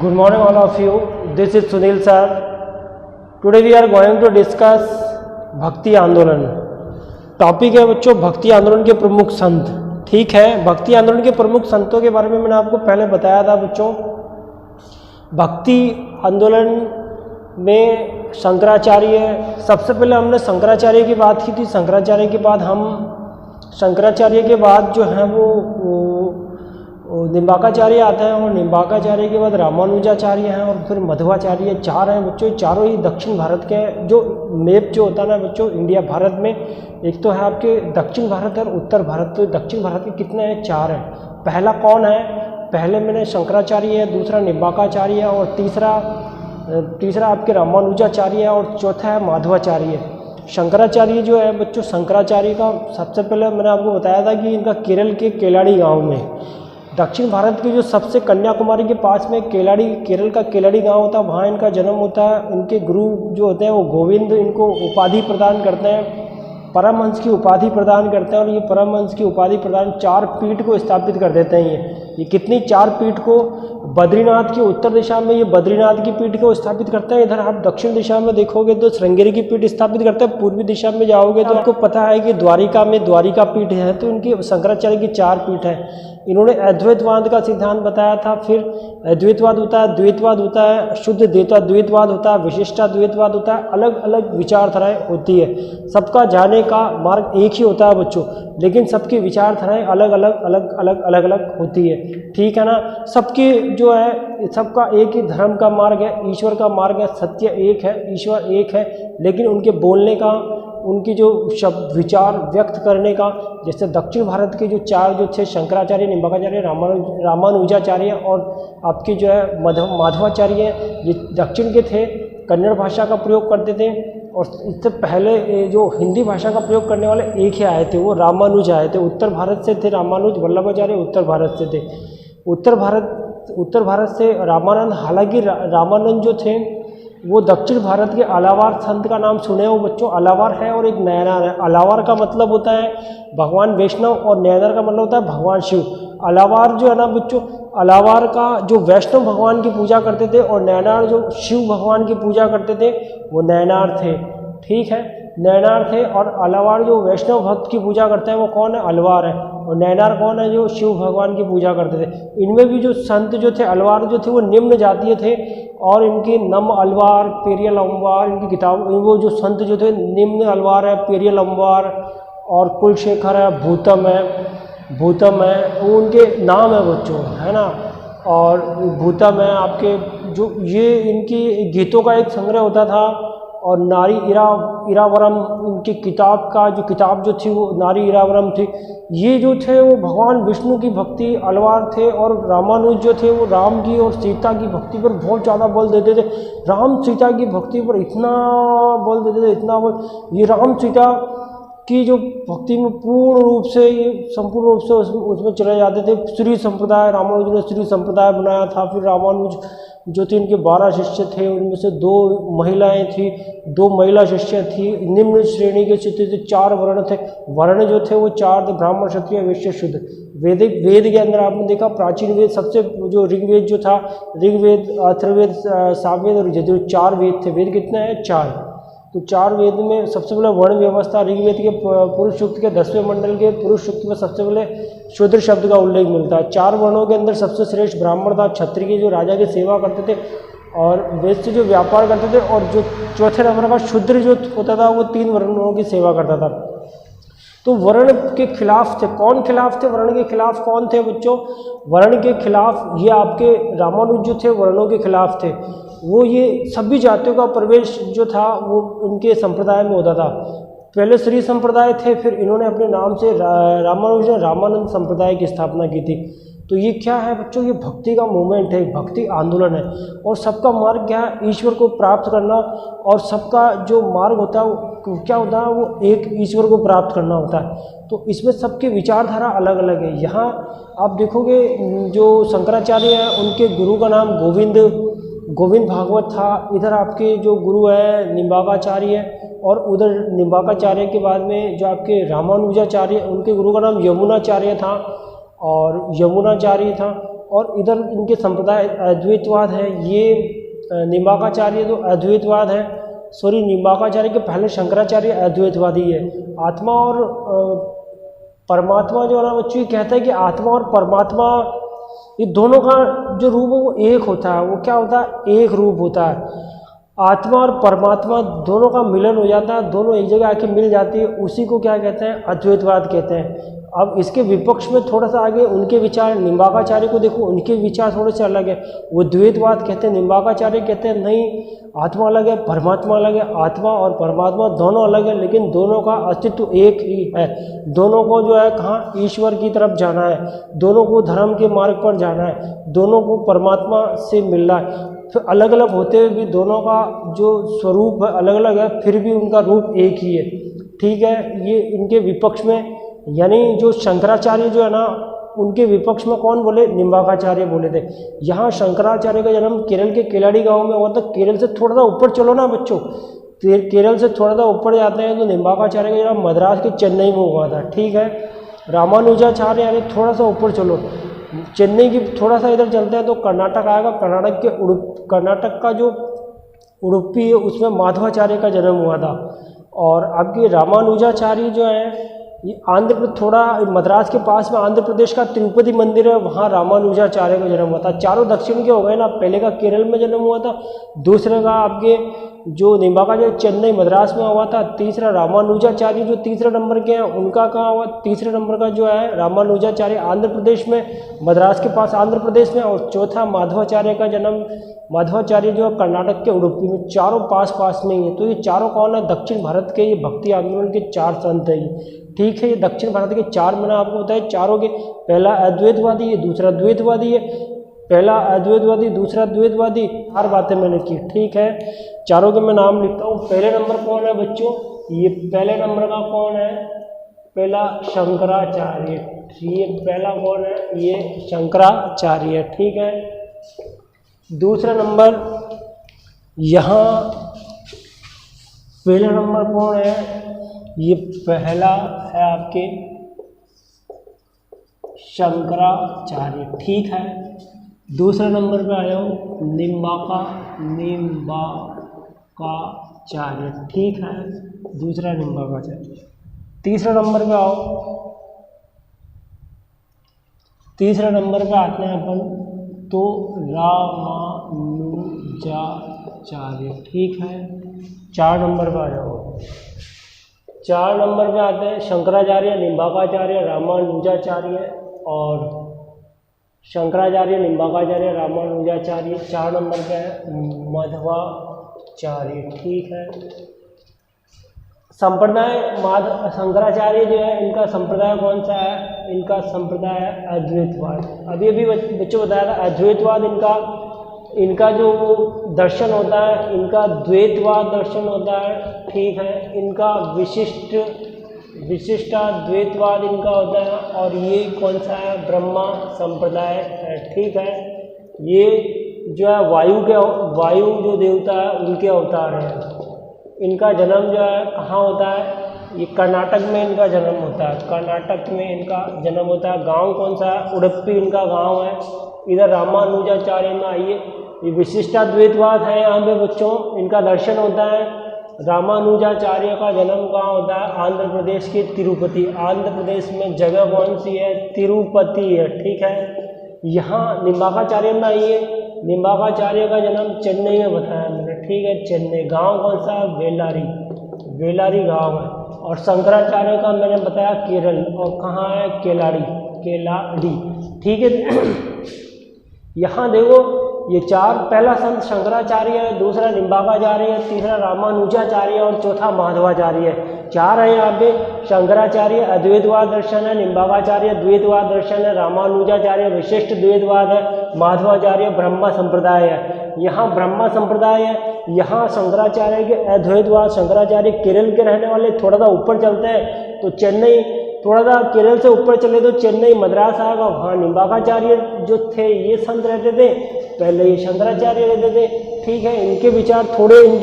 Good morning all of you. This is Sunil sir. Today we are going to discuss भक्ति आंदोलन. Topic है बच्चों भक्ति आंदोलन के प्रमुख संत. ठीक है, भक्ति आंदोलन के प्रमुख संतों के बारे में मैंने आपको पहले बताया था बच्चों. भक्ति आंदोलन में शंकराचार्य, सबसे पहले हमने शंकराचार्य की बात की थी. शंकराचार्य के बाद जो है वो निम्बाकाचार्य आता है, और निम्बाकाचार्य के बाद रामानुजाचार्य हैं, और फिर मध्वाचार्य. चार हैं बच्चों. चारों ही दक्षिण भारत के हैं. जो मैप जो होता है ना बच्चों इंडिया भारत में, एक तो है आपके दक्षिण भारत और उत्तर भारत. तो दक्षिण भारत के कितने हैं? चार हैं. पहला कौन है? पहले मैंने शंकराचार्य है, दूसरा निम्बाकाचार्य है, और तीसरा आपके रामानुजाचार्य है, और चौथा है माधवाचार्य. शंकराचार्य जो है बच्चों, शंकराचार्य का सबसे पहले मैंने आपको बताया था कि इनका केरल के केलाड़ी गांव में, दक्षिण भारत के जो सबसे कन्याकुमारी के पास में केरल का केलाड़ी गांव होता है, वहाँ इनका जन्म होता है. इनके गुरु जो होते हैं वो गोविंद इनको उपाधि प्रदान करते हैं, परमहंस की उपाधि प्रदान करते हैं. और ये परमहंस की उपाधि प्रदान 4 पीठ को स्थापित कर देते हैं. ये कितनी 4 पीठ को? बद्रीनाथ की उत्तर दिशा में ये बद्रीनाथ की पीठ को स्थापित करते हैं. इधर आप दक्षिण दिशा में देखोगे तो श्रृंगेरी की पीठ स्थापित करते हैं. पूर्वी दिशा में जाओगे तो आपको पता है कि द्वारिका में द्वारिका पीठ है. तो इनकी शंकराचार्य की 4 पीठ है. इन्होंने अद्वैतवाद का सिद्धांत बताया था. फिर अद्वैतवाद होता है, द्वैतवाद होता है, शुद्ध द्वैतवाद होता है, विशिष्टाद्वैतवाद होता है. अलग अलग विचारधाराएं होती है. सबका जाने का मार्ग एक ही होता है बच्चों, लेकिन सबकी विचारधाराएं अलग अलग होती है. ठीक है ना. सबकी जो है, सबका एक ही धर्म का मार्ग है, ईश्वर का मार्ग है, सत्य एक है, ईश्वर एक है. लेकिन उनके बोलने का, उनकी जो शब्द विचार व्यक्त करने का, जैसे दक्षिण भारत के जो 4 जो थे, शंकराचार्य, निम्बाकाचार्य, रामानुजाचार्य और आपके जो है माधवाचार्य, ये दक्षिण के थे. कन्नड़ भाषा का प्रयोग करते थे. और इससे पहले जो हिंदी भाषा का प्रयोग करने वाले एक ही आए थे, वो रामानुज आए थे. उत्तर भारत से थे रामानुज. वल्लभाचार्य उत्तर भारत से थे. उत्तर भारत से रामानंद. हालांकि रामानंद जो थे वो दक्षिण भारत के अलावार संत का नाम सुने हो बच्चों. अलावार है और एक नयनार है. अलावार का मतलब होता है भगवान वैष्णव, और नयनार का मतलब होता है भगवान शिव. अलावार जो है ना बच्चों, अलावार का जो वैष्णव भगवान की पूजा करते थे, और नयनार जो शिव भगवान की पूजा करते थे, वो नयनार थे. ठीक है, नयनार थे. और अलावार जो वैष्णव भक्त की पूजा करता है वो कौन है? अलवार है. और नयनार कौन है? जो शिव भगवान की पूजा करते थे. इनमें भी जो संत जो थे, अलवार जो थे, वो निम्न जातीय थे. और इनकी नम अलवार, पेरियल अम्बार, इनकी किताब, वो जो संत जो थे, निम्न अलवार है, पेरियल अम्बार और कुलशेखर है, भूतम है, वो उनके नाम है बच्चों, है ना. और भूतम है आपके, जो ये इनकी गीतों का एक संग्रह होता था. और नारी इरावरम इनकी किताब जो थी वो नारी इरावरम थी. ये जो थे वो भगवान विष्णु की भक्ति अलवार थे. और रामानुज जो थे वो राम की और सीता की भक्ति पर बहुत ज़्यादा बल देते थे. राम सीता की भक्ति पर इतना बल देते थे, इतना बल. ये राम सीता की जो भक्ति में पूर्ण रूप से, ये संपूर्ण रूप से उसमें चले जाते थे. श्री संप्रदाय, रामानुज ने श्री संप्रदाय बनाया था. फिर रामानुज जो थे, इनके 12 शिष्य थे. उनमें से 2 महिलाएं थी, 2 महिला शिष्य थी. निम्न श्रेणी के शिष्य थे. 4 वर्ण थे. वर्ण जो थे वो 4 थे, ब्राह्मण, क्षत्रिय, वैश्य, शूद्र. वेद के अंदर आपने देखा, प्राचीन वेद सबसे, जो ऋग्वेद जो था, ऋग्वेद, अथर्ववेद, सामवेद और यजुर्वेद, 4 वेद थे. वेद कितने हैं? 4. तो 4 वेद में सबसे पहले वर्ण व्यवस्था, ऋग्वेद के पुरुष सूक्त के 10वें मंडल के पुरुष सूक्त में सबसे पहले शूद्र शब्द का उल्लेख मिलता है. 4 वर्णों के अंदर सबसे श्रेष्ठ ब्राह्मण था. क्षत्रिय जो राजा की सेवा करते थे, और वैश्य जो व्यापार करते थे, और जो चौथे नंबर का शूद्र जो होता था वो 3 वर्णों की सेवा करता था. तो वर्ण के खिलाफ थे. कौन खिलाफ थे? वर्ण के खिलाफ कौन थे बच्चों? वर्ण के खिलाफ ये आपके रामानुज जो थे वर्णों के खिलाफ थे. वो ये सभी जातियों का प्रवेश जो था वो उनके संप्रदाय में होता था. पहले श्री संप्रदाय थे, फिर इन्होंने अपने नाम से रामानुज ने रामानंद संप्रदाय की स्थापना की थी. तो ये क्या है बच्चों? ये भक्ति का मूवमेंट है, भक्ति आंदोलन है. और सबका मार्ग क्या है? ईश्वर को प्राप्त करना. और सबका जो मार्ग होता है वो क्या होता है? वो एक ईश्वर को प्राप्त करना होता है. तो इसमें सबकी विचारधारा अलग अलग है. यहाँ आप देखोगे जो शंकराचार्य हैं उनके गुरु का नाम गोविंद भागवत था. इधर आपके जो गुरु है निम्बाकाचार्य, और उधर निम्बाकाचार्य के बाद में जो आपके रामानुजाचार्य, उनके गुरु का नाम यमुनाचार्य था. और इधर इनके संप्रदाय अद्वैतवाद है। ये निम्बार्काचार्य जो अद्वैतवाद है, सॉरी निम्बार्काचार्य के पहले शंकराचार्य अद्वैतवादी है। आत्मा और परमात्मा जो है ना बच्चों, ये कहता है कि आत्मा और परमात्मा ये दोनों का जो रूप है वो एक होता है। वो क्या होता है? एक रूप होता है। आत्मा और परमात्मा दोनों का मिलन हो जाता है, दोनों एक जगह आके मिल जाती है, उसी को क्या कहते हैं? अद्वैतवाद कहते हैं। अब इसके विपक्ष में थोड़ा सा आगे उनके विचार, निम्बार्काचार्य को देखो, उनके विचार थोड़े से अलग है। वो द्वैतवाद कहते हैं, निम्बार्काचार्य कहते हैं नहीं, आत्मा अलग है, परमात्मा अलग है। आत्मा और परमात्मा दोनों अलग है, लेकिन दोनों का अस्तित्व एक ही है। दोनों को जो है कहाँ? ईश्वर की तरफ जाना है, दोनों को धर्म के मार्ग पर जाना है, दोनों को परमात्मा से मिलना है। फिर अलग अलग होते हुए भी दोनों का जो स्वरूप है अलग अलग है, फिर भी उनका रूप एक ही है। ठीक है, ये इनके विपक्ष में, यानी जो शंकराचार्य जो है ना, उनके विपक्ष में कौन बोले? निम्बार्काचार्य बोले थे। यहाँ शंकराचार्य का जन्म केरल के केलाड़ी गांव में हुआ था। केरल से थोड़ा सा ऊपर चलो ना बच्चों, केरल से थोड़ा सा ऊपर जाते हैं तो निम्बार्काचार्य का जन्म मद्रास के चेन्नई में हुआ था। ठीक है, रामानुजाचार्य यानी थोड़ा सा ऊपर चलो, चेन्नई की थोड़ा सा इधर चलते हैं तो कर्नाटक आएगा। कर्नाटक का जो उडुपी है उसमें माधवाचार्य का जन्म हुआ था। और आपके रामानुजाचार्य जो है ये आंध्र प्रदेश, थोड़ा मद्रास के पास में आंध्र प्रदेश का तिरुपति मंदिर है, वहाँ रामानुजाचार्य का जन्म हुआ था। चारों दक्षिण के हो गए ना, पहले का केरल में जन्म हुआ था, दूसरे का आपके जो निम्बार्काचार्य चेन्नई मद्रास में हुआ था, तीसरा रामानुजाचार्य जो तीसरे नंबर के हैं उनका कहाँ हुआ? तीसरे नंबर का जो है रामानुजाचार्य आंध्र प्रदेश में, मद्रास के पास आंध्र प्रदेश में। और चौथा माधवाचार्य का जन्म, माधवाचार्य जो कर्नाटक के उडुपी में। चारों पास पास में ही है। तो ये चारों कौन है? दक्षिण भारत के ये भक्ति आंदोलन के चार संत है ये। ठीक है, ये दक्षिण भारत के चार, मैंने आपको बताया चारों के, पहला अद्वैतवादी है, दूसरा द्वैतवादी है, पहला अद्वैतवादी, दूसरा द्वैतवादी, 4 बातें मैंने की। ठीक है, चारों के मैं नाम लिखता हूँ। पहले नंबर कौन है बच्चों? ये पहले नंबर का कौन है? पहला शंकराचार्य। ये पहला कौन है? ये शंकराचार्य। ठीक है, दूसरा नंबर यहाँ पहला नंबर कौन है? ये पहला है आपके शंकराचार्य। ठीक है, दूसरे नंबर पे आया हूँ निम्बार्काचार्य। ठीक है, दूसरा निम्बार्काचार्य। तीसरा नंबर पे आओ, तीसरे नंबर पे आते हैं अपन तो रामानुजाचार्य। ठीक है, 4 नंबर पे आ जाओ। 4 नंबर पे आते हैं शंकराचार्य, निम्बार्काचार्य, रामानुजाचार्य और शंकराचार्य, निम्बार्काचार्य, रामानुजाचार्य। 4 नंबर पे है मध्वाचार्य। ठीक है, संप्रदाय शंकराचार्य जो है इनका संप्रदाय कौन सा है? इनका संप्रदाय है अद्वैतवाद। अभी अभी बच्चों बताया था अद्वैतवाद इनका जो दर्शन होता है, इनका द्वैतवाद दर्शन होता है। ठीक है, इनका विशिष्टाद्वैतवाद इनका होता है। और ये कौन सा है? ब्रह्मा संप्रदाय है। ठीक है, ये जो है वायु जो देवता है उनके अवतार हैं। इनका जन्म जो है कहाँ होता है? ये कर्नाटक में इनका जन्म होता है। कर्नाटक में इनका जन्म होता है। गांव कौन सा है? उडुपी इनका गांव है। इधर रामानुजाचार्य में आइए, ये विशिष्टाद्वैतवाद है यहाँ पे बच्चों, इनका दर्शन होता है। रामानुजाचार्य का जन्म कहाँ होता है? आंध्र प्रदेश के तिरुपति। आंध्र प्रदेश में जगह कौन सी है? तिरुपति है। ठीक है, यहाँ निम्बार्काचार्य में आइए, निम्बार्काचार्य का जन्म चेन्नई में बताया मैंने। ठीक है, चेन्नई। गांव कौन सा है? वेलारी गांव है। और शंकराचार्य का मैंने बताया केरल, और कहाँ है? केलाड़ी। ठीक है, यहाँ देखो ये 4, पहला संत शंकराचार्य है, दूसरा निम्बार्काचार्य है, तीसरा रामानुजाचार्य और चौथा माधवाचार्य है। 4 है यहाँ पे। शंकराचार्य अद्वैतवाद दर्शन है, निम्बार्काचार्य द्वैतवाद दर्शन है, रामानुजाचार्य विशिष्ट द्वैतवाद है, माधवाचार्य ब्रह्मा संप्रदाय है। यहाँ ब्रह्मा संप्रदाय है, यहाँ शंकराचार्य के अद्वैतवाद। शंकराचार्य केरल के रहने वाले। थोड़ा सा ऊपर चलते हैं तो चेन्नई, थोड़ा सा केरल से ऊपर चले तो चेन्नई मद्रास आएगा, वहाँ निम्बार्काचार्य जो थे ये संत रहते थे, पहले ये शंकराचार्य रहते थे। ठीक है, इनके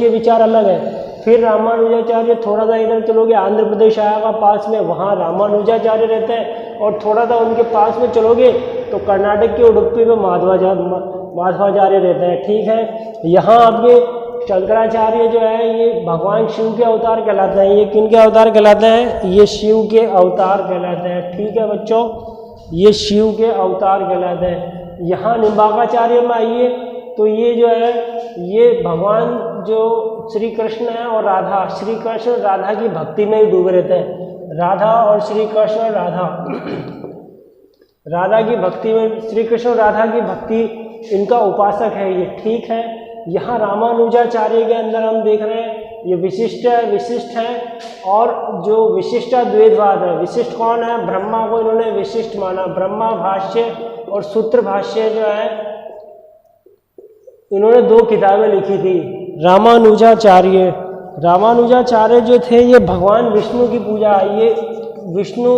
विचार अलग है। फिर रामानुजाचार्य, थोड़ा सा इधर चलोगे आंध्र प्रदेश आएगा पास में, वहाँ रामानुजाचार्य रहते हैं। और थोड़ा सा उनके पास में चलोगे तो कर्नाटक के उडुपी में माधवाचार्य रहते हैं। ठीक है, यहाँ आपके शंकराचार्य जो है ये भगवान शिव के अवतार कहलाते हैं। ये किन के अवतार कहलाते हैं? ये शिव के अवतार कहलाते हैं। ठीक है बच्चों, ये शिव के अवतार कहलाते हैं। यहाँ निम्बाकाचार्य में आइए तो ये जो है ये भगवान जो श्री कृष्ण है और राधा, श्री कृष्ण राधा की भक्ति में ही डूबे रहते हैं। राधा और श्री कृष्ण राधा की भक्ति में, श्री कृष्ण राधा की भक्ति इनका उपासक है ये। ठीक है, यहाँ रामानुजाचार्य के अंदर हम देख रहे हैं ये विशिष्ट है और जो विशिष्टाद्वैतवाद है, विशिष्ट कौन है? ब्रह्मा को इन्होंने विशिष्ट माना। ब्रह्मा भाष्य और सूत्र भाष्य जो है इन्होंने 2 किताबें लिखी थी। रामानुजाचार्य जो थे ये भगवान विष्णु की पूजा, ये विष्णु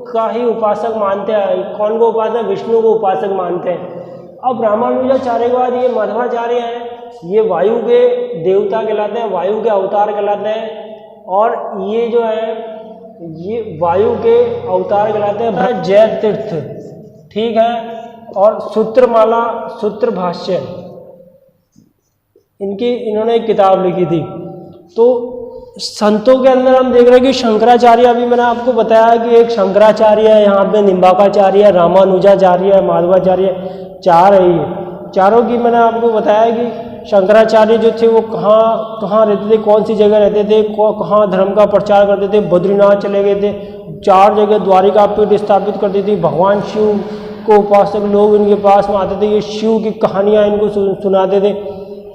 का ही उपासक मानते हैं। कौन को उपासक? विष्णु को उपासक मानते हैं। अब रामानुजाचार्य के बाद ये मध्वाचार्य हैं, ये वायु के देवता कहलाते हैं, वायु के अवतार कहलाते हैं। और ये जो है ये वायु के अवतार कहलाते हैं जय तीर्थ। ठीक है, और सूत्रमाला, सूत्र भाष्य, इन्होंने एक किताब लिखी थी। तो संतों के अंदर हम देख रहे हैं कि शंकराचार्य, अभी मैंने आपको बताया कि एक शंकराचार्य है, यहाँ पे निम्बाकाचार्य, रामानुजाचार्य, माधवाचार्य, 4 है। ये चारों की मैंने आपको बताया कि शंकराचार्य जो थे वो कहाँ रहते थे, कौन सी जगह रहते थे, कहाँ धर्म का प्रचार करते थे। बद्रीनाथ चले गए थे, 4 जगह द्वारिका पीठ स्थापित करती थी। भगवान शिव को उपासक लोग इनके पास में आते थे, ये शिव की कहानियाँ इनको सुनाते थे।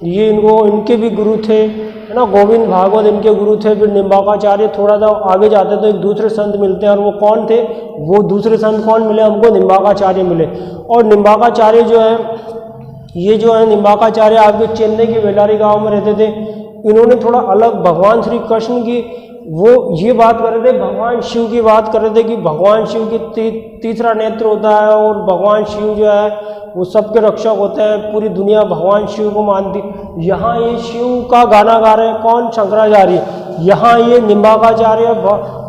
ये इनके भी गुरु थे, है ना, गोविंद भागवत इनके गुरु थे। फिर निम्बाकाचार्य थोड़ा सा आगे जाते तो एक दूसरे संत मिलते हैं, और वो कौन थे? वो दूसरे संत कौन मिले हमको? निम्बाकाचार्य मिले। और निम्बाकाचार्य जो है ये जो है निम्बाकाचार्य आपके चेन्नई के बेलारी गांव में रहते थे। इन्होंने थोड़ा अलग भगवान श्री कृष्ण की वो ये बात कर रहे थे, भगवान शिव की बात कर रहे थे कि भगवान शिव की तीसरा नेत्र होता है और भगवान शिव जो है वो सबके रक्षक होते हैं, पूरी दुनिया भगवान शिव को मानती। यहाँ ये शिव का गाना गा रहे हैं कौन? शंकराचार्य। यहाँ ये निम्बाकाचार्य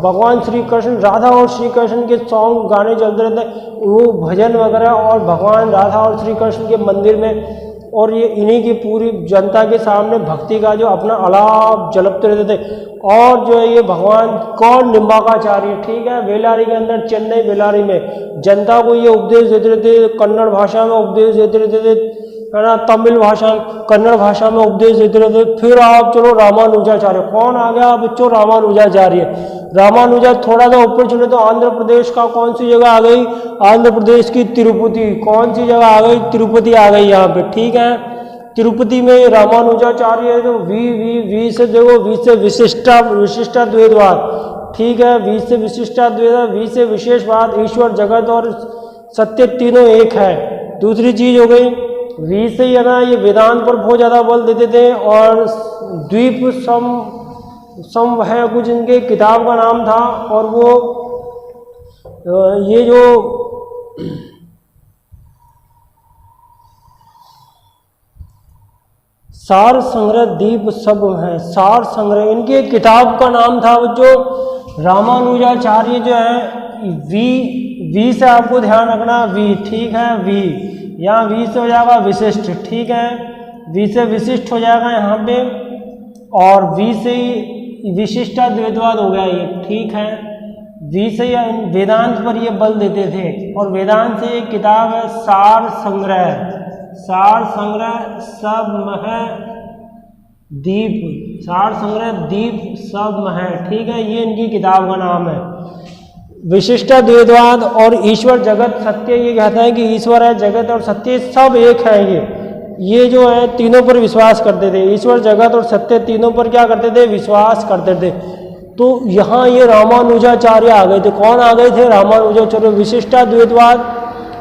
भगवान श्री कृष्ण, राधा और श्री कृष्ण के सॉन्ग गाने चलते रहते हैं, वो भजन वगैरह, और भगवान राधा और श्री कृष्ण के मंदिर में, और ये इन्हीं की पूरी जनता के सामने भक्ति का जो अपना अलाप जलपते रहते थे। और जो है ये भगवान कौन? निम्बाकाचार्य। ठीक है, बेलारी के अंदर, चेन्नई बेलारी में जनता को ये उपदेश देते रहते, कन्नड़ भाषा में उपदेश देते रहते थे, है ना, तमिल भाषा, कन्नड़ भाषा में उपदेश देते रहते। फिर आप चलो रामानुजाचार्य, कौन आ गया बच्चों? रामानुजाचार्य। रामानुजा थोड़ा सा ऊपर चले तो आंध्र प्रदेश का कौन सी जगह आ गई? आंध्र प्रदेश की तिरुपति। कौन सी जगह आ गई? तिरुपति आ गई यहाँ पे। ठीक है, तिरुपति में रामानुजाचार्य है। तो वी से देखो, वी से विशिष्टाद्वैतवाद। ठीक है, वी से विशिष्टाद्वैत, वी से विशेषवाद, ईश्वर जगत और सत्य तीनों एक है। दूसरी चीज हो गई वी से ही है ना, ये वेदांत पर बहुत ज़्यादा बल देते थे। और द्वीप सम है कुछ इनके किताब का नाम था। और वो ये जो सार संग्रह दीप सब है, सार संग्रह इनके किताब का नाम था। वो जो रामानुजाचार्य जो है वी से आपको ध्यान रखना, वी। ठीक है, वी यहाँ वी से हो जाएगा विशिष्ट। ठीक है, वी से विशिष्ट हो जाएगा यहाँ पे, और वी से ही विशिष्टाद्वैतवाद हो गया ये। ठीक है, वी से वेदांत पर ये बल देते थे। और वेदांत से एक किताब है सार संग्रह, सार संग्रह सब मह दीप, सार संग्रह दीप सब मह। ठीक है, ये इनकी किताब का नाम है। विशिष्टाद्वैतवाद और ईश्वर जगत सत्य, ये कहता है कि ईश्वर है, जगत और सत्य सब एक है। ये जो है तीनों पर विश्वास करते थे, ईश्वर जगत और सत्य तीनों पर क्या करते थे? विश्वास करते थे। तो यहाँ ये रामानुजाचार्य आ गए थे। कौन आ गए थे? रामानुजाचार्य। विशिष्टाद्वैतवाद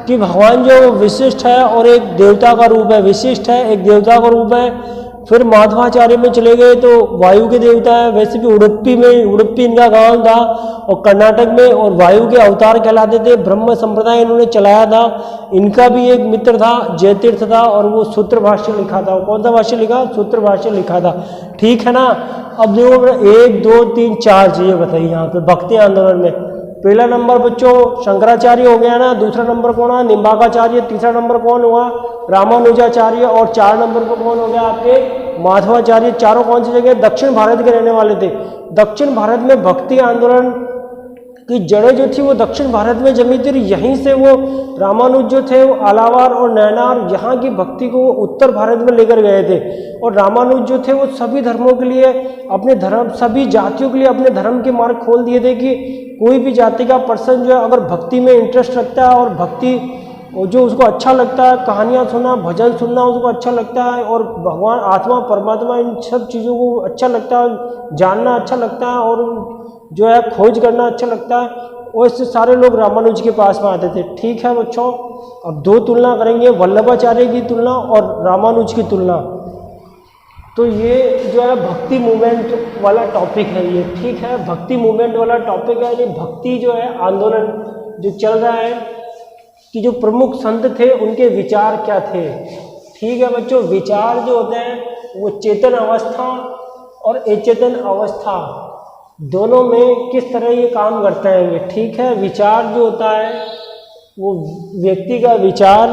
कि भगवान जो विशिष्ट है और एक देवता का रूप है, विशिष्ट है, एक देवता का रूप है। फिर माधवाचार्य में चले गए तो वायु के देवता है। वैसे भी उडुपी इनका गांव था, और कर्नाटक में, और वायु के अवतार कहलाते थे। ब्रह्म संप्रदाय इन्होंने चलाया था। इनका भी एक मित्र था, जयतीर्थ था, और वो सूत्र भाष्य लिखा था। कौन सा भाष्य लिखा? सूत्र भाष्य लिखा था। ठीक है ना। अब देखो 1 2 3 4 चीजें बताइए यहाँ पे भक्ति आंदोलन में। पहला नंबर बच्चों शंकराचार्य हो गया ना, दूसरा नंबर कौन है निम्बाकाचार्य, तीसरा नंबर कौन हुआ रामानुजाचार्य, और 4 नंबर पर कौन हो गया आपके माधवाचार्य। चारों कौन सी जगह दक्षिण भारत के रहने वाले थे। दक्षिण भारत में भक्ति आंदोलन की जड़ें जो थी वो दक्षिण भारत में जमी थी, और यहीं से वो रामानुज जो थे वो आलावार और नैनार यहाँ की भक्ति को उत्तर भारत में लेकर गए थे। और रामानुज जो थे वो सभी धर्मों के लिए अपने धर्म, सभी जातियों के लिए अपने धर्म के मार्ग खोल दिए थे कि कोई भी जाति का पर्सन जो है अगर भक्ति में इंटरेस्ट रखता है और भक्ति जो उसको अच्छा लगता है, कहानियाँ सुनना, भजन सुनना उसको अच्छा लगता है, और भगवान आत्मा परमात्मा इन सब चीज़ों को अच्छा लगता है, जानना अच्छा लगता है, और जो है खोज करना अच्छा लगता है, और इससे सारे लोग रामानुज के पास में आते थे। ठीक है बच्चों, अब 2 तुलना करेंगे, वल्लभाचार्य की तुलना और रामानुज की तुलना। तो ये जो है भक्ति मूवमेंट वाला टॉपिक है ये। ठीक है, भक्ति मूवमेंट वाला टॉपिक है, यानी भक्ति जो है आंदोलन जो चल रहा है कि जो प्रमुख संत थे उनके विचार क्या थे। ठीक है बच्चों, विचार जो होते हैं वो चेतन अवस्था और अचेतन अवस्था दोनों में किस तरह ये काम करते हैं ये। ठीक है, विचार जो होता है वो व्यक्ति का विचार,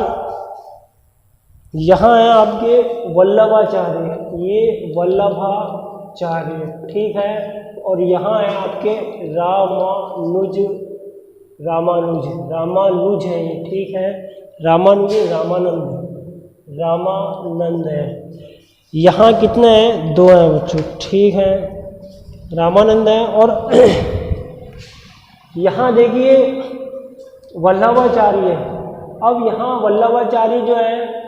यहाँ है आपके वल्लभाचार्य, ये वल्लभाचार्य। ठीक है, और यहाँ है आपके रामानुज है ये। ठीक है, रामानुज रामानंद है। यहाँ कितने हैं 2 हैं बच्चों। ठीक है, रामानंद है। और यहाँ देखिए वल्लभाचार्य। अब यहाँ वल्लभाचार्य जो है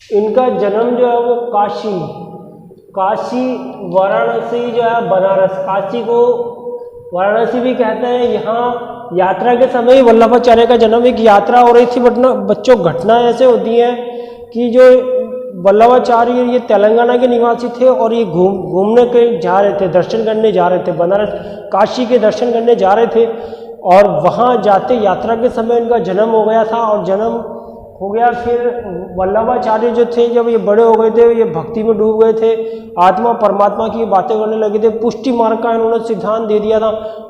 इनका जन्म जो है वो काशी वाराणसी जो है बनारस, काशी को वाराणसी भी कहते हैं। यहाँ यात्रा के समय ही वल्लभाचार्य का जन्म, एक यात्रा हो रही थी बच्चों। घटना ऐसे होती है कि जो वल्लभाचार्य ये तेलंगाना के निवासी थे और ये घूमने के जा रहे थे, दर्शन करने जा रहे थे, बनारस काशी के दर्शन करने जा रहे थे, और वहाँ जाते यात्रा के समय इनका जन्म हो गया था। और जन्म हो गया, फिर वल्लभाचार्य जो थे जब ये बड़े हो गए थे, ये भक्ति में डूब गए थे, आत्मा परमात्मा की बातें करने लगे थे, पुष्टि मार्ग का इन्होंने सिद्धांत दे दिया था।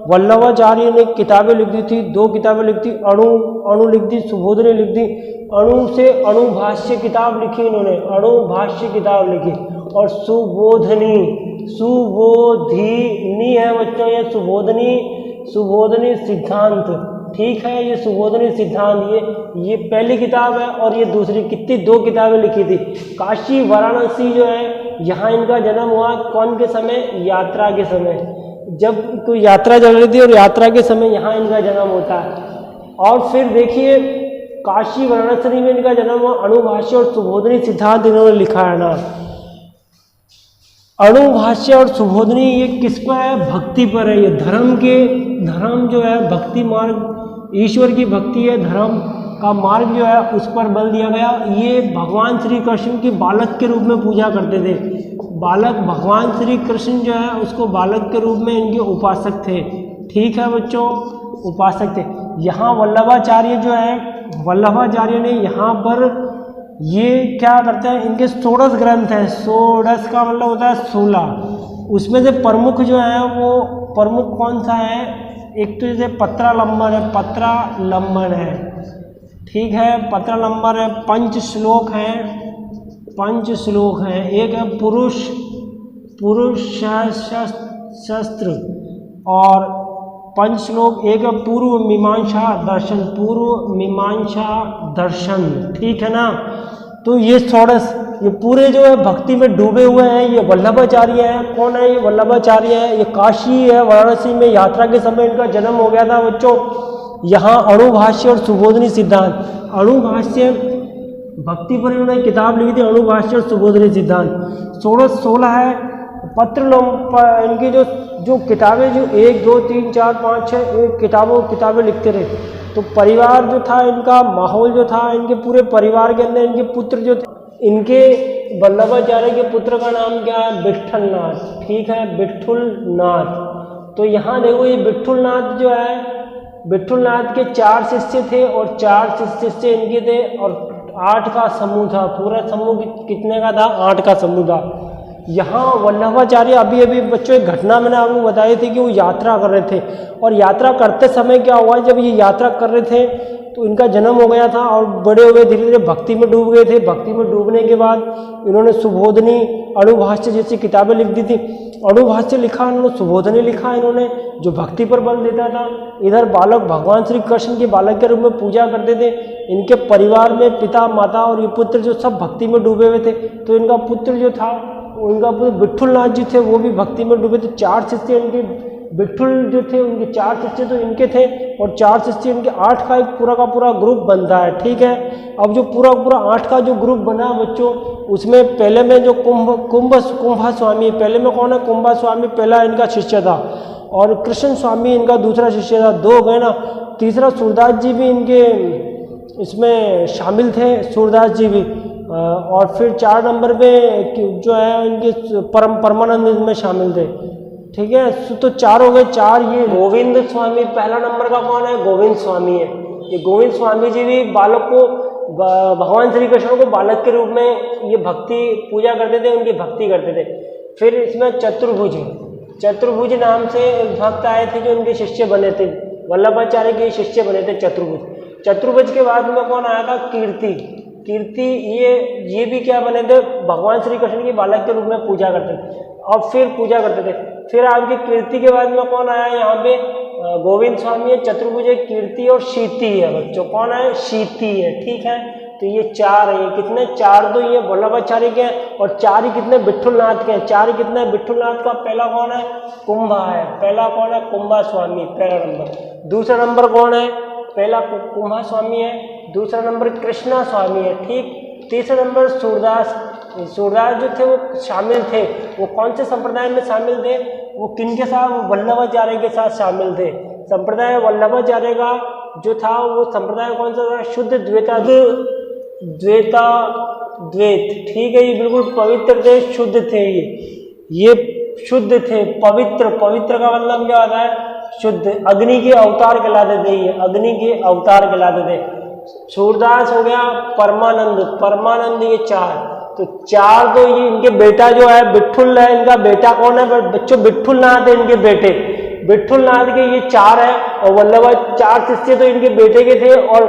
वल्लभाचार्य ने किताबें लिख दी थी, 2 किताबें लिख दी, अणु लिख दी, सुबोधनी लिख दी। अणु से अणुभाष्य किताब लिखी इन्होंने, अणुभाष्य किताब लिखी। और सुबोधिनी है बच्चों, ये सुबोधनी सिद्धांत। ठीक है, ये सुबोधनी सिद्धांत ये पहली किताब है, और ये दूसरी, कितनी 2 किताबें लिखी थी। काशी वाराणसी जो है यहाँ इनका जन्म हुआ, कौन के समय, यात्रा के समय, जब कोई यात्रा चल रही थी और यात्रा के समय यहाँ इनका जन्म होता है। और फिर देखिए काशी वाराणसी में इनका जन्म हुआ, अणुभाष्य और सुबोधनी सिद्धांत इन्होंने लिखा है ना। अणुभाष्य और सुबोधनी ये किस पर है, भक्ति पर है। ये धर्म जो है भक्ति मार्ग, ईश्वर की भक्ति है, धर्म का मार्ग जो है उस पर बल दिया गया। ये भगवान श्री कृष्ण की बालक के रूप में पूजा करते थे। बालक, भगवान श्री कृष्ण जो है उसको बालक के रूप में इनके उपासक थे। ठीक है बच्चों, उपासक थे। यहाँ वल्लभाचार्य जो है, वल्लभाचार्य ने यहाँ पर ये क्या करते हैं, इनके 16 ग्रंथ हैं। 16 का मतलब होता है 16। उसमें से प्रमुख जो है वो प्रमुख कौन सा है, एक तो जैसे पत्रालंबन है। ठीक है, पत्रालंबन है। 5 श्लोक हैं। एक है पुरुष शस्त्र, और 5 श्लोक। एक है पूर्व मीमांसा दर्शन। ठीक है ना। तो ये 16 ये पूरे जो है भक्ति में डूबे हुए हैं। ये वल्लभाचार्य हैं। कौन है ये वल्लभाचार्य है, ये काशी है वाराणसी में यात्रा के समय इनका जन्म हो गया था बच्चों। यहाँ अणुभाष्य और सुबोधनी सिद्धांत, अणुभाष्य भक्ति पर इन्होंने किताब लिखी थी, अणुभाष्य और सुबोधनी सिद्धांत। 16 है। इनकी जो किताबें जो 1 2 3 4 5 6 किताबें लिखते रहे। तो परिवार जो था इनका, माहौल जो था, इनके पूरे परिवार के अंदर इनके पुत्र जो थे, इनके वल्लभाचार्य के पुत्र का नाम क्या है, विट्ठलनाथ। ठीक है, विट्ठलनाथ। तो यहाँ देखो ये विट्ठलनाथ जो है, विट्ठलनाथ के 4 शिष्य थे, और 4 शिष्य इनके थे, और 8 का समूह था। पूरा समूह कितने का था, 8 का समूह था। यहाँ वल्लभाचार्य अभी अभी बच्चों एक घटना मैंने आपको बताई थी कि वो यात्रा कर रहे थे, और यात्रा करते समय क्या हुआ, जब ये यात्रा कर रहे थे तो इनका जन्म हो गया था और बड़े हुए धीरे धीरे भक्ति में डूब गए थे। भक्ति में डूबने के बाद इन्होंने सुबोधनी, अणुभाष्य जैसी किताबें लिख दी थी। अणुभाष्य लिखा इन्होंने, सुबोधनी लिखा इन्होंने, जो भक्ति पर बल देता था। इधर बालक भगवान श्री कृष्ण के बालक के रूप में पूजा करते थे। इनके परिवार में पिता, माता और ये पुत्र जो सब भक्ति में डूबे हुए थे। तो इनका पुत्र जो था, उनका पुत्र विठुलनाथ जी थे, वो भी भक्ति में डूबे थे। 4 शिष्य इनके, विठुल जो थे उनके 4 शिष्य तो इनके थे, और 4 शिष्य इनके, 8 का एक पूरा का पूरा ग्रुप बनता है। ठीक है, अब जो पूरा 8 का जो ग्रुप बना बच्चों, उसमें पहले में जो कुंभा स्वामी, पहले में कौन है, कुंभा स्वामी पहला इनका शिष्य था, और कृष्ण स्वामी इनका दूसरा शिष्य था। 2 गए ना, तीसरा सूरदास जी भी इनके इसमें शामिल थे, सूरदास जी भी। और फिर 4 नंबर पे जो है इनके परमानंद में शामिल थे। ठीक है, तो 4 हो गए। 4 ये गोविंद स्वामी, पहला नंबर का कौन है, गोविंद स्वामी है। ये गोविंद स्वामी जी भी बालक को, भगवान श्री कृष्ण को बालक के रूप में ये भक्ति पूजा करते थे, उनकी भक्ति करते थे। फिर इसमें चतुर्भुज नाम से भक्त आए थे जो उनके शिष्य बने थे, वल्लभाचार्य के शिष्य बने थे चतुर्भुज के बाद में कौन आया था, कीर्ति। ये भी क्या बने थे, भगवान श्री कृष्ण की बालक के रूप में पूजा करते थे, और फिर पूजा करते थे। फिर आपकी कीर्ति के बाद में कौन आया यहाँ पे, गोविंद स्वामी है, चतुर्भुज है, कीर्ति और शीति है बच्चों। कौन है, शीति है। ठीक है, तो ये 4 है। ये कितने, 4 तो ये वल्लभाचार्य के हैं, और 4 ही कितने, विठुलनाथ के हैं। 4 ही कितने, विठुलनाथ का पहला कौन है, कुंभा है। पहला कौन है, कुंभा स्वामी, पहला नंबर। दूसरा नंबर कौन है, पहला कुंभा स्वामी है, दूसरा नंबर कृष्णा स्वामी है। ठीक, तीसरा नंबर सूरदास जो थे वो शामिल थे। वो कौन से संप्रदाय में शामिल थे, वो किनके साथ, वो वल्लभाचार्य के साथ शामिल थे। संप्रदाय वल्लभाचार्य का जो था वो संप्रदाय कौन सा था, शुद्ध द्वैत। ठीक है, ये बिल्कुल पवित्र थे, शुद्ध थे। ये शुद्ध थे, पवित्र का मतलब क्या होता है, शुद्ध। अग्नि के अवतार कहलाते थे, ये अग्नि के अवतार कहलाते थे। सूरदास हो गया, परमानंद, ये 4। तो 4 तो ये इनके बेटा जो है विठुल है, इनका बेटा कौन है बच्चों, विठुलनाथ है इनके बेटे। विठुलनाथ के ये 4 है, और वल्लभाचार्य शिष्य तो इनके बेटे के थे, और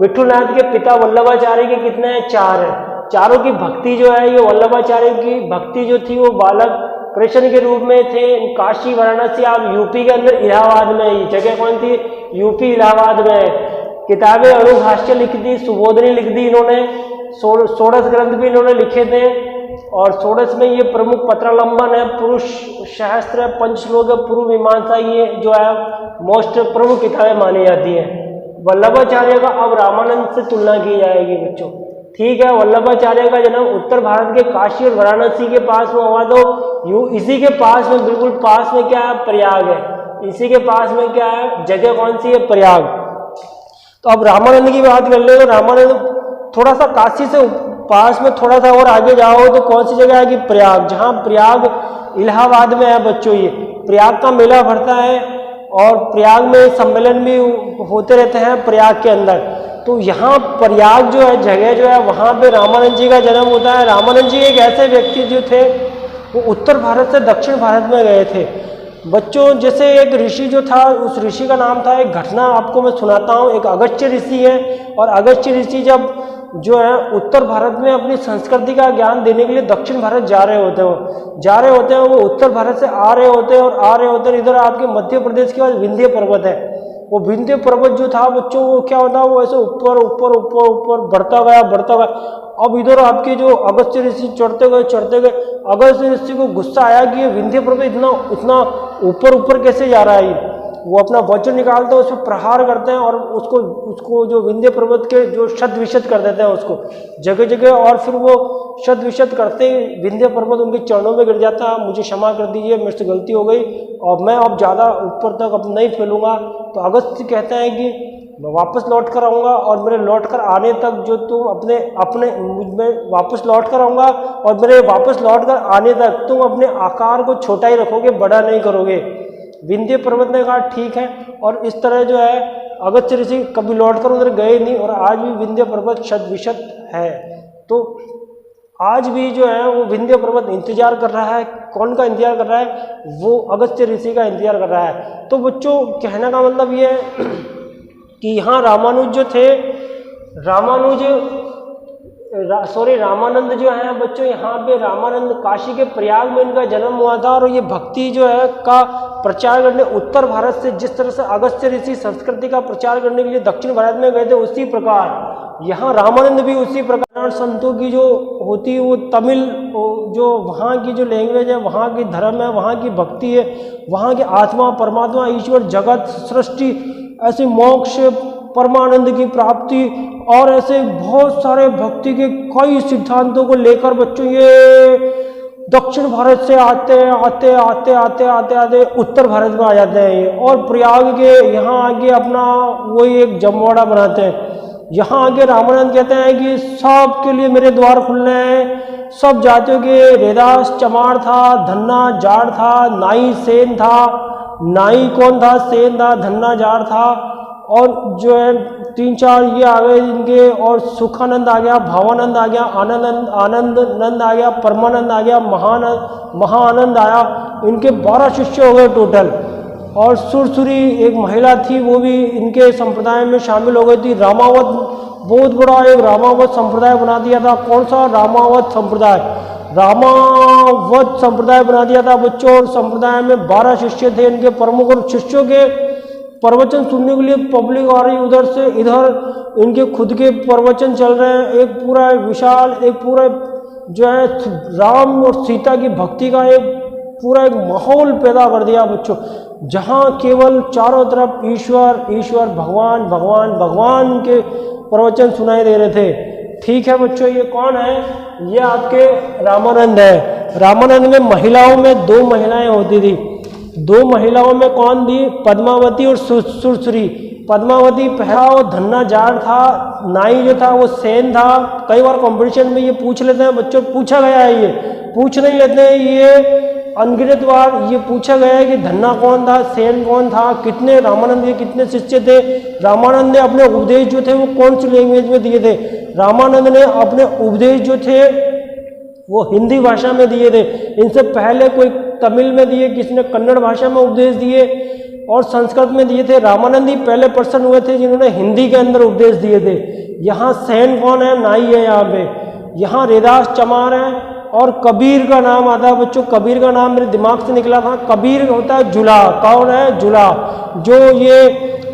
विठुलनाथ के पिता वल्लभाचार्य के कितने हैं, 4 है। चारों की भक्ति जो है, ये वल्लभाचार्य की भक्ति जो थी वो बालक कृष्ण के रूप में थे। काशी, वाराणसी, आप यूपी के अंदर इलाहाबाद में, ये जगह कौन थी, यूपी इलाहाबाद में। किताबें अणुभाष्य लिख दी, सुबोधनी लिख दी इन्होंने, 16 ग्रंथ भी इन्होंने लिखे थे, और 16 में ये प्रमुख पत्रालंबन है, पुरुष शास्त्र, पंचश्लोक, पूर्व मीमांसा, ये जो है मोस्ट प्रमुख किताबें मानी जाती हैं। वल्लभाचार्य का अब रामानंद से तुलना की जाएगी बच्चों। ठीक है, वल्लभाचार्य का जन्म उत्तर भारत के काशी और वाराणसी के पास में हुआ, तो इसी के पास में, बिल्कुल पास में क्या है, प्रयाग है। इसी के पास में क्या है, जगह कौन सी है, प्रयाग। तो अब रामानंद की बात कर ले, तो रामानंद थोड़ा सा काशी से पास में थोड़ा सा और आगे जाओ तो कौन सी जगह आएगी, प्रयाग। जहाँ प्रयाग इलाहाबाद में है बच्चों। ये प्रयाग का मेला भरता है, और प्रयाग में सम्मेलन भी होते रहते हैं प्रयाग के अंदर। तो यहाँ प्रयाग जो है जगह जो है, वहाँ पे रामानंद जी का जन्म होता है। रामानंद जी एक ऐसे व्यक्ति जो थे, वो उत्तर भारत से दक्षिण भारत में गए थे बच्चों। जैसे एक ऋषि जो था, उस ऋषि का नाम था, एक घटना आपको मैं सुनाता हूँ। एक अगस्त्य ऋषि है, और अगस्त्य ऋषि जब जो है उत्तर भारत में अपनी संस्कृति का ज्ञान देने के लिए दक्षिण भारत जा रहे होते हैं। वो उत्तर भारत से आ रहे होते हैं। इधर आपके मध्य प्रदेश के पास विंध्य पर्वत है। वो विंध्य पर्वत जो था बच्चों, वो क्या होता है, वो ऐसे ऊपर बढ़ता गया। अब इधर आपके जो अगस्त्य ऋषि चढ़ते गए। अगस्त्य ऋषि को गुस्सा आया कि ये विंध्य पर्वत इतना ऊपर कैसे जा रहा है। वो अपना वज्र निकालते हैं, उस पर प्रहार करते हैं, और उसको जो विंध्य पर्वत के जो शत विशत कर देते हैं उसको जगह। और फिर वो शत विशत करते ही विंध्य पर्वत उनके चरणों में गिर जाता है। मुझे क्षमा कर दीजिए, मेरे से गलती हो गई, और मैं अब ज़्यादा ऊपर तक अब नहीं फैलूंगा। तो अगस्त्य कहते हैं कि मैं वापस लौट कर आऊँगा, और मेरे लौट कर आने तक जो तुम अपने मुझ में वापस लौट कर आऊँगा, और मेरे वापस लौट कर आने तक तुम अपने आकार को छोटा ही रखोगे, बड़ा नहीं करोगे। विंध्य पर्वत ने कहा ठीक है, और इस तरह जो है अगस्त्य ऋषि कभी लौट कर उधर गए नहीं, और आज भी विंध्य पर्वत शत विशत है। तो आज भी जो है वो विंध्य पर्वत इंतजार कर रहा है। कौन का इंतजार कर रहा है? वो अगस्त्य ऋषि का इंतजार कर रहा है। तो बच्चों कहने का मतलब ये है कि यहाँ रामानुज जो थे, रामानंद जो है बच्चों, यहाँ पे रामानंद काशी के प्रयाग में इनका जन्म हुआ था। और ये भक्ति जो है का प्रचार करने उत्तर भारत से, जिस तरह से अगस्त्य ऋषि संस्कृति का प्रचार करने के लिए दक्षिण भारत में गए थे, उसी प्रकार यहाँ रामानंद भी उसी प्रकार संतों की जो होती है वो तमिल, जो वहाँ की जो लैंग्वेज है, वहाँ की धर्म है, वहाँ की भक्ति है, वहाँ की आत्मा, परमात्मा, ईश्वर, जगत, सृष्टि, ऐसे मोक्ष, परमानंद की प्राप्ति और ऐसे बहुत सारे भक्ति के कई सिद्धांतों को लेकर बच्चों ये दक्षिण भारत से आते उत्तर भारत में आ जाते हैं ये। और प्रयाग के यहाँ आगे अपना वही एक जमवाड़ा बनाते हैं। यहाँ आगे रामानंद कहते हैं कि सब के लिए मेरे द्वार खुलने हैं, सब जातियों के, रेदास चमार था, धन्ना जाट था, नाई सेन था, नाई कौन था? सेन था, धन्ना जाट था, और जो है 3-4 ये आ गए इनके, और सुखानंद आ गया, भावानंद आ गया, आनंद नंद आ गया, परमानंद आ गया, महाआनंद आया। इनके 12 शिष्य हो गए टोटल। और सुरसुरी एक महिला थी, वो भी इनके संप्रदाय में शामिल हो गई थी। रामावत, बहुत बड़ा एक रामावत संप्रदाय बना दिया था। कौन सा? रामावत संप्रदाय। रामावत संप्रदाय बना दिया था बच्चों। और संप्रदाय में 12 शिष्य थे इनके प्रमुख। और शिष्यों के प्रवचन सुनने के लिए पब्लिक आ रही उधर से इधर, इनके खुद के प्रवचन चल रहे हैं। एक पूरा विशाल, एक पूरा जो है राम और सीता की भक्ति का एक पूरा एक माहौल पैदा कर दिया बच्चों, जहाँ केवल चारों तरफ ईश्वर ईश्वर, भगवान भगवान भगवान के प्रवचन सुनाई दे रहे थे। ठीक है बच्चों, ये कौन है? ये आपके रामानंद है। रामानंद में महिलाओं में 2 महिलाएं होती थी। 2 महिलाओं में कौन थी? पद्मावती और सुरसुरी। पद्मावती पहला वो धन्ना जाट था, नाई जो था वो सेन था। कई बार कंपटीशन में ये पूछ लेते हैं बच्चों, पूछा गया है, ये पूछ नहीं लेते हैं, ये अनगिनत बार ये पूछा गया है कि धन्ना कौन था, सेन कौन था, कितने रामानंद के कितने शिष्य थे। रामानंद ने अपने उपदेश जो थे वो कौन सी लैंग्वेज में दिए थे? रामानंद ने अपने उपदेश जो थे वो हिंदी भाषा में दिए थे। इनसे पहले कोई तमिल में दिए, किसी ने कन्नड़ भाषा में उपदेश दिए और संस्कृत में दिए थे। रामानंद ही पहले पर्सन हुए थे जिन्होंने हिंदी के अंदर उपदेश दिए थे। यहाँ सेन कौन है? नाई है यहाँ पे। यहाँ रेदास चमार है। और कबीर का नाम आता है बच्चों। कबीर का नाम मेरे दिमाग से निकला था। कबीर होता है जुला। कौन है? जुला। जो ये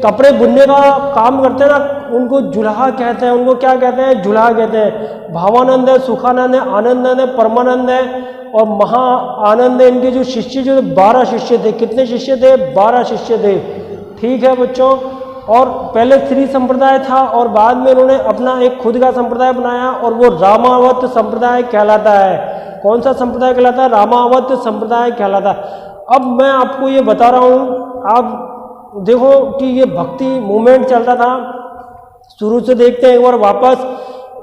कपड़े बुनने का काम करते हैं ना, उनको जुलाहा कहते हैं। उनको क्या कहते हैं? जुलाहा कहते हैं। भावानंद है, सुखानंद है, आनंद है, परमानंद है और महा आनंद है। इनके जो शिष्य जो 12 शिष्य थे। कितने शिष्य थे? 12 शिष्य थे। ठीक है बच्चों। और पहले श्री संप्रदाय था और बाद में उन्होंने अपना एक खुद का संप्रदाय बनाया और वो रामावत संप्रदाय कहलाता है। कौन सा संप्रदाय कहलाता है? रामावत संप्रदाय कहलाता है। अब मैं आपको ये बता रहा हूँ, आप देखो कि ये भक्ति मूवमेंट चल रहा था। शुरू से देखते हैं एक बार वापस,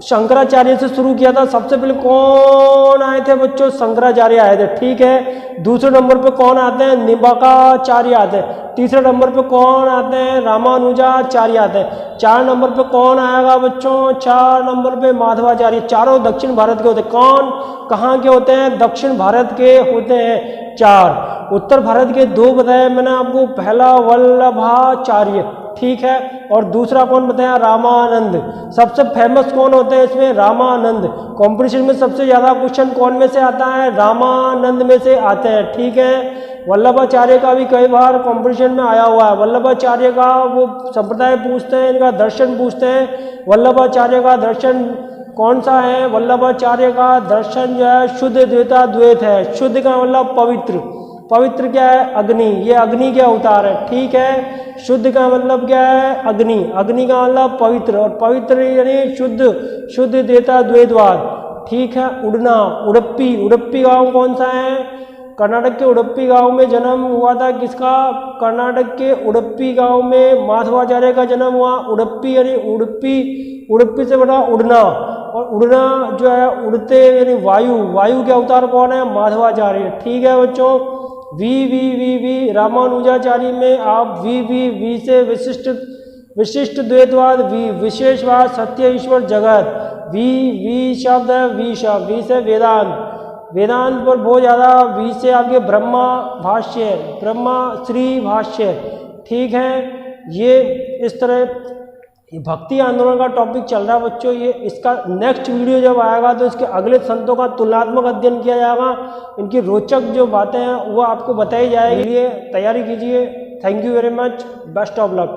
शंकराचार्य से शुरू किया था। सबसे पहले कौन आए थे बच्चों? शंकराचार्य आए थे। ठीक है। दूसरे नंबर पे कौन आते हैं? निम्बाकाचार्य आते हैं। तीसरे नंबर पे कौन आते हैं? रामानुजाचार्य आते हैं। 4 नंबर पे कौन आएगा बच्चों? 4 नंबर पे माधवाचार्य। चारों दक्षिण भारत के होते हैं। कौन कहाँ के होते हैं? दक्षिण भारत के होते हैं 4। उत्तर भारत के 2 बताए मैंने आपको। पहला वल्लभाचार्य, ठीक है, और दूसरा कौन बताया? रामानंद। सबसे फेमस कौन होते हैं इसमें? रामानंद। कंपटीशन में सबसे ज्यादा क्वेश्चन कौन में से आता है? रामानंद में से आते हैं। ठीक है। वल्लभाचार्य का भी कई बार कंपटीशन में आया हुआ है। वल्लभाचार्य का वो संप्रदाय पूछते हैं, इनका दर्शन पूछते हैं। वल्लभाचार्य का दर्शन कौन सा है? वल्लभाचार्य का दर्शन जो है शुद्ध द्वैता द्वैत है। शुद्ध का मतलब पवित्र। पवित्र क्या है? अग्नि। ये अग्नि के अवतार है। ठीक है। शुद्ध का मतलब क्या है? अग्नि। अग्नि का मतलब पवित्र, और पवित्र यानी शुद्ध। शुद्ध देता द्वैतवाद। ठीक है। उड़ना, उड़प्पी। उड़प्पी गांव कौन सा है? कर्नाटक के उड़प्पी गांव में जन्म हुआ था किसका? कर्नाटक के उड़प्पी गांव में माधवाचार्य का जन्म हुआ। उड़प्पी यानी उड़प्पी। उड़प्पी से बना उड़ना, और उड़ना जो है उड़ते यानी वायु। वायु के अवतार कौन है? माधवाचार्य। ठीक है बच्चों। वी रामानुजाचार्य में आप वी से विशिष्ट द्वैतवाद, विशेषवाद, सत्य ईश्वर जगत। वी शब्द है, वी शब्द, वी से वेदांत, वेदांत पर बहुत ज़्यादा, वी से आपके ब्रह्मा भाष्य, ब्रह्मा श्री भाष्य, ठीक है। ये इस तरह ये भक्ति आंदोलन का टॉपिक चल रहा है बच्चों। ये इसका नेक्स्ट वीडियो जब आएगा तो इसके अगले संतों का तुलनात्मक अध्ययन किया जाएगा, इनकी रोचक जो बातें हैं वो आपको बताई जाएगी, तैयारी कीजिए। Thank you very much, best of luck.